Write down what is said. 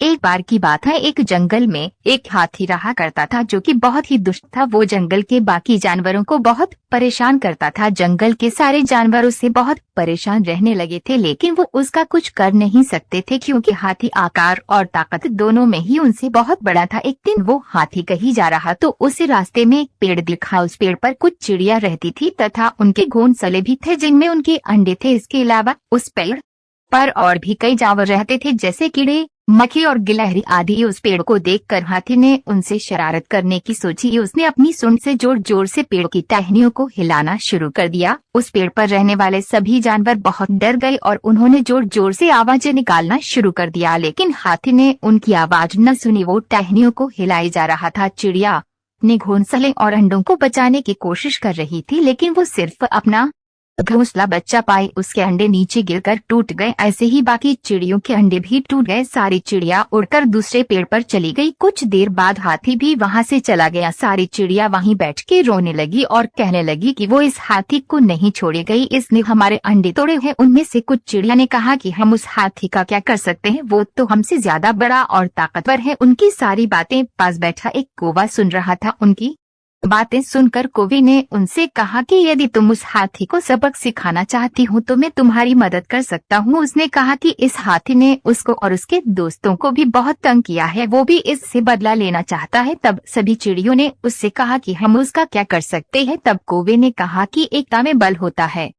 एक बार की बात है, एक जंगल में एक हाथी रहा करता था जो कि बहुत ही दुष्ट था। वो जंगल के बाकी जानवरों को बहुत परेशान करता था। जंगल के सारे जानवर उससे बहुत परेशान रहने लगे थे, लेकिन वो उसका कुछ कर नहीं सकते थे क्योंकि हाथी आकार और ताकत दोनों में ही उनसे बहुत बड़ा था। एक दिन वो हाथी कहीं जा रहा तो उसे रास्ते में एक पेड़ दिखा। उस पेड़ पर कुछ चिड़िया रहती थी तथा उनके घोंसले भी थे जिनमें उनके अंडे थे। इसके अलावा उस पेड़ पर और भी कई जानवर रहते थे जैसे कीड़े, मक्खी और गिलहरी आदि। उस पेड़ को देखकर हाथी ने उनसे शरारत करने की सोची। उसने अपनी सूंड से जोर जोर से पेड़ की टहनियों को हिलाना शुरू कर दिया। उस पेड़ पर रहने वाले सभी जानवर बहुत डर गए और उन्होंने जोर जोर से आवाजें निकालना शुरू कर दिया, लेकिन हाथी ने उनकी आवाज न सुनी। वो टहनियों को हिलाई जा रहा था। चिड़िया ने घोंसले और अंडों को बचाने की कोशिश कर रही थी, लेकिन वो सिर्फ अपना घोंसला बच्चा पाई। उसके अंडे नीचे गिरकर टूट गए। ऐसे ही बाकी चिड़ियों के अंडे भी टूट गए। सारी चिड़िया उड़कर दूसरे पेड़ पर चली गई। कुछ देर बाद हाथी भी वहां से चला गया। सारी चिड़िया वहीं बैठ के रोने लगी और कहने लगी कि वो इस हाथी को नहीं छोड़ेगी, इसने हमारे अंडे तोड़े हैं। उनमें से कुछ चिड़िया ने कहा कि हम उस हाथी का क्या कर सकते हैं, वो तो हमसे ज्यादा बड़ा और ताकतवर है। उनकी सारी बातें पास बैठा एक कौवा सुन रहा था। उनकी बातें सुनकर कौवे ने उनसे कहा कि यदि तुम उस हाथी को सबक सिखाना चाहती हो तो मैं तुम्हारी मदद कर सकता हूँ। उसने कहा कि इस हाथी ने उसको और उसके दोस्तों को भी बहुत तंग किया है, वो भी इससे बदला लेना चाहता है। तब सभी चिड़ियों ने उससे कहा कि हम उसका क्या कर सकते हैं। तब कौवे ने कहा कि एकता में बल होता है।